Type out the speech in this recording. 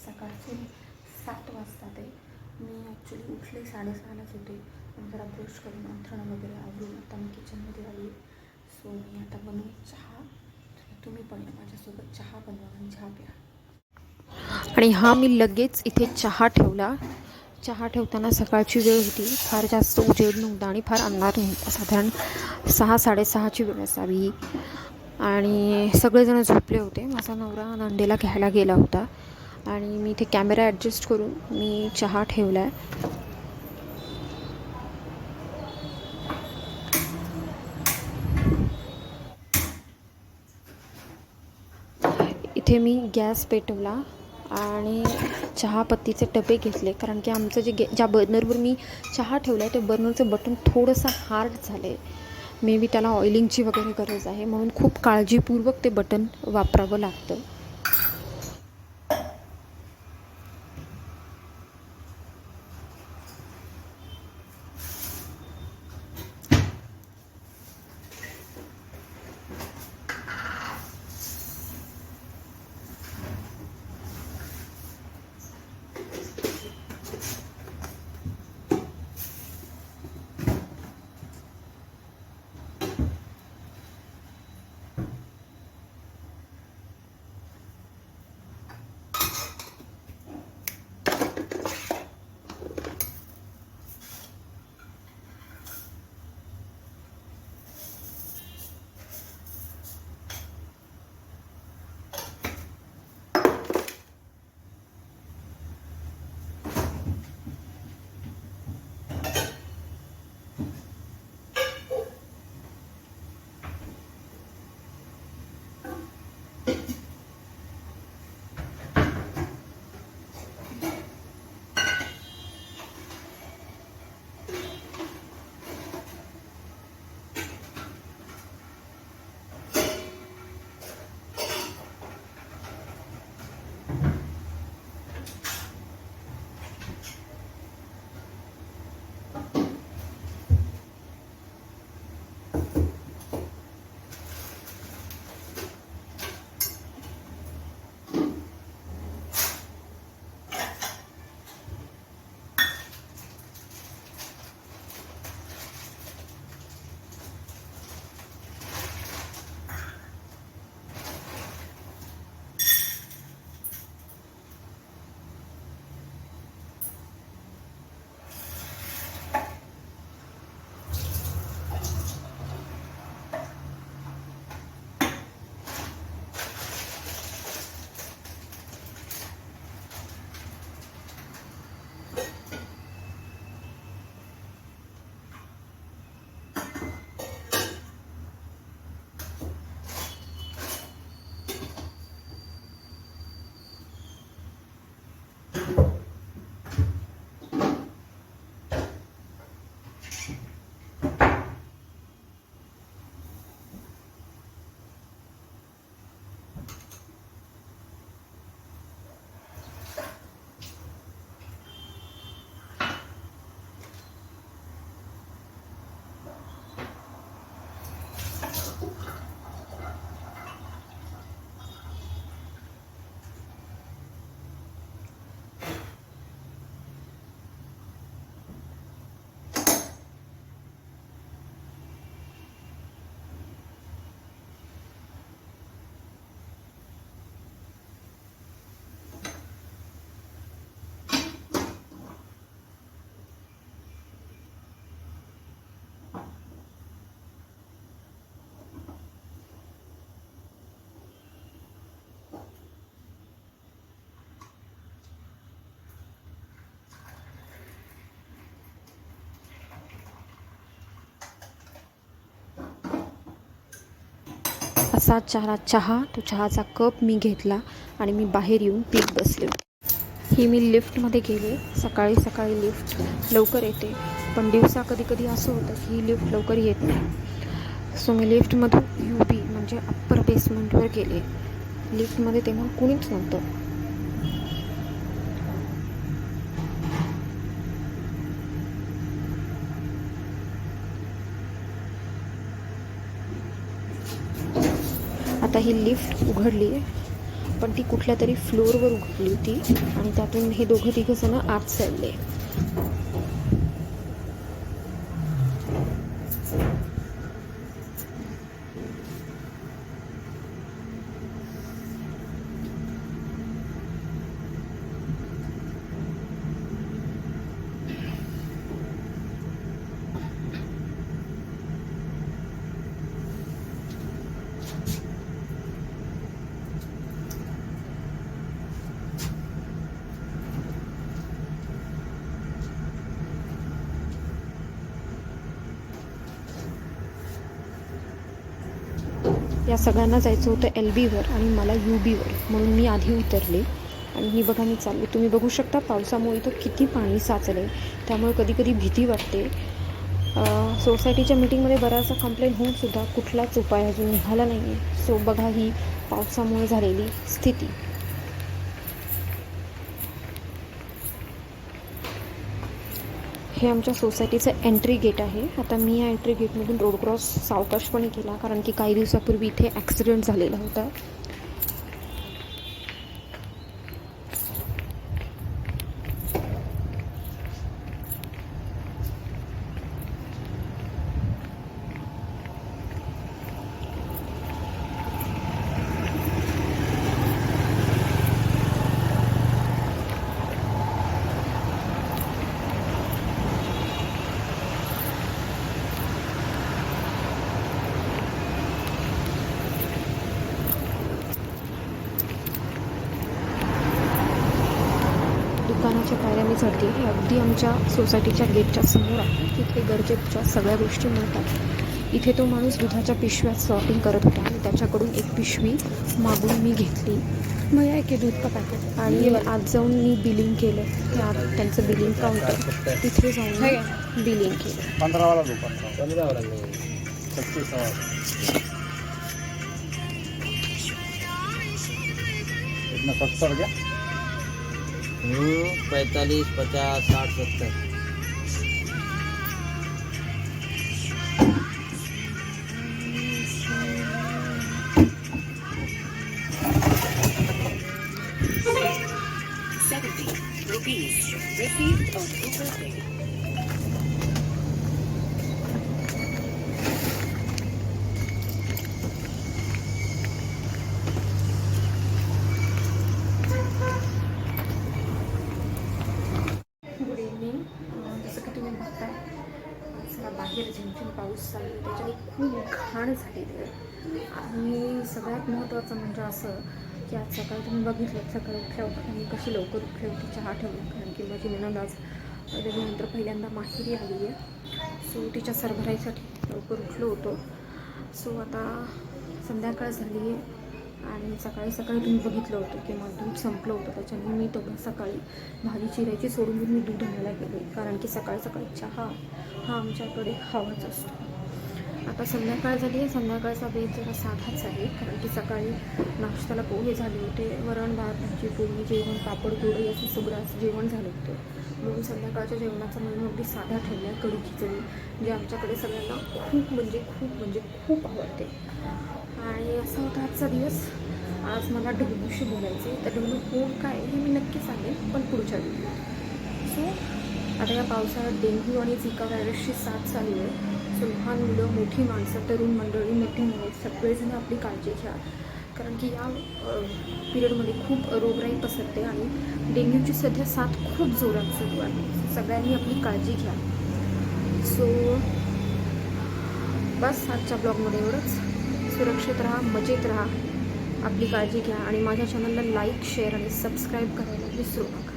सकाळचे 7 वाजता ते. मी ॲक्च्युली उठले 6:30लाच होते. जरा ब्रश करून अंथरणं वगैरे आवरून आता मी किचनमध्ये आली. सो मी आता बनवू चहा. तुम्ही पण या माझ्यासोबत चहा बनवा आणि चहा प्या. आणि हा मी लगेच इथे चहा ठेवला. चहा ठेवताना सकाळची वेळ होती, फार जास्त उजेड नव्हता आणि फार अंधार नव्हता. साधारण 6-6:30ची वेळ असावी आणि सगळेजण झोपले होते. माझा नवरा नंदेला घ्यायला गेला होता आणि मी इथे कॅमेरा ॲडजस्ट करून मी चहा ठेवला आहे. इथे मी गॅस पेटवला आणि चहापत्तीचे डबे घेतले, कारण की आमचं ज्या बर्नरवर मी चहा ठेवला आहे ते बर्नरचं बटन थोडंसं हार्ड झालं आहे. मे बी त्याला ऑइलिंगची वगैरे गरज आहे, म्हणून खूप काळजीपूर्वक ते बटन वापरावं लागतं. असा चहा तो चहाचा कप मी घेतला आणि मी बाहेर येऊन पीत बसले. ही मी लिफ्टमध्ये गेले. सकाळी सकाळी लिफ्ट लवकर येते, पण दिवसा कधी कधी असं होतं की ही लिफ्ट लवकर येत नाही. सो मी लिफ्टमधून UB म्हणजे अप्पर बेसमेंटवर गेले. लिफ्टमध्ये तेव्हा कुणीच नव्हतं. आता ही लिफ्ट उघडली पण ती कुठल्या तरी फ्लोअरवर उघडली होती आणि त्यातून हे दोघं तिघं जण आत चालले. या सगळ्यांना जायचं होतं LBवर आणि मला UBवर, म्हणून मी आधी उतरले आणि मी बघा मी चालले. तुम्ही बघू शकता पावसामुळे इथं किती पाणी साचले, त्यामुळे कधी कधी भीती वाटते. सोसायटीच्या मीटिंगमध्ये बऱ्याचदा कंप्लेंट होऊन सुद्धा कुठलाच उपाय अजून निघाला नाही आहे. सो बघा ही पावसामुळे झालेली स्थिती. हे आमच्या सोसायटीचं एंट्री गेट आहे. आता मी या एंट्री गेटमधून रोड क्रॉस सावकाशपणे केला, कारण की काही दिवसापूर्वी इथे ॲक्सिडेंट झालेला होता. दुकानाच्या पायऱ्या मी चढते. हे अगदी आमच्या सोसायटीच्या गेटच्या समोर आहे. तिथे गरजेच्या सगळ्या गोष्टी मिळतात. इथे तो माणूस दुधाच्या पिशव्यात सॉर्टिंग करत होता आणि त्याच्याकडून एक पिशवी मागून मी घेतली. भैया एक दूध का पॅकेट. आणि आज जाऊन मी बिलिंग केलं. त्यांचं बिलिंग काउंटर, तिथे जाऊन बिलिंग केलं. 15 वाला दो, 15 वाला 25 इतना 70 क्या 45, 50, 60, 70. ₹70 received on Google Pay. Good evening. जसं की तुम्ही बघताय बाहेर झिमझिम पाऊस चालू आहे, त्याच्याने खूप घाण झालेली आहे. आणि सगळ्यात महत्त्वाचं म्हणजे असं की आज सकाळी तुम्ही बघितलं, सकाळी उठल्या मी कशी लवकर उठली होती, चहा ठेवला, कारण की माझी नणंद आज त्याच्यानंतर पहिल्यांदा माहेरी आली आहे. सो तिच्या सरभराईसाठी लवकर उठलो होतो. सो आता संध्याकाळ झाली आहे आणि सकाळी तुम्ही बघितलं होतं की मग दूध संपलं होतं. त्याच्यामुळे मी तेव्हा सकाळी भाजी चिरायची सोडून मी दूध आणायला गेले, कारण की सकाळी चहा हा आमच्याकडे हवाच असतो. आता संध्याकाळ झाली आहे. संध्याकाळचा बेत जरा साधाच आहे, कारण की सकाळी नाश्त्याला पोहे झाले होते, वरण भात भाजी पोळी जेवण पापड कुरडई असं सगळं असं जेवण झालं होतं. म्हणून संध्याकाळच्या जेवणाचा मेनू अगदी साधा ठेवला आहे, कढी खिचडी, जे आमच्याकडे सगळ्यांना खूप आवडते. आणि असा होता आजचा दिवस. आज मला ढगूशी बोलायचं आहे. तर ढगू कोण काय हे मी नक्की सांगेन, पण पुढच्या व्हिडिओत. सो आता या पावसाळ्यात डेंग्यू आणि झिका व्हायरसची साथ चालू आहे. सो लहान मुलं, मोठी माणसं, तरुण मंडळी, मोठी मुलं सगळेजण आपली काळजी घ्या, कारण की या पिरियडमध्ये खूप रोगराई पसरते आणि डेंग्यूची सध्या साथ खूप जोरात सुरू आहे. सगळ्यांनी आपली काळजी घ्या. सो बस आजच्या ब्लॉगमध्ये एवढंच. सुरक्षित राहा, मजेत राहा, आपली काळजी घ्या आणि माझ्या चॅनलला लाईक, शेअर आणि सबस्क्राईब करायला विसरू नका.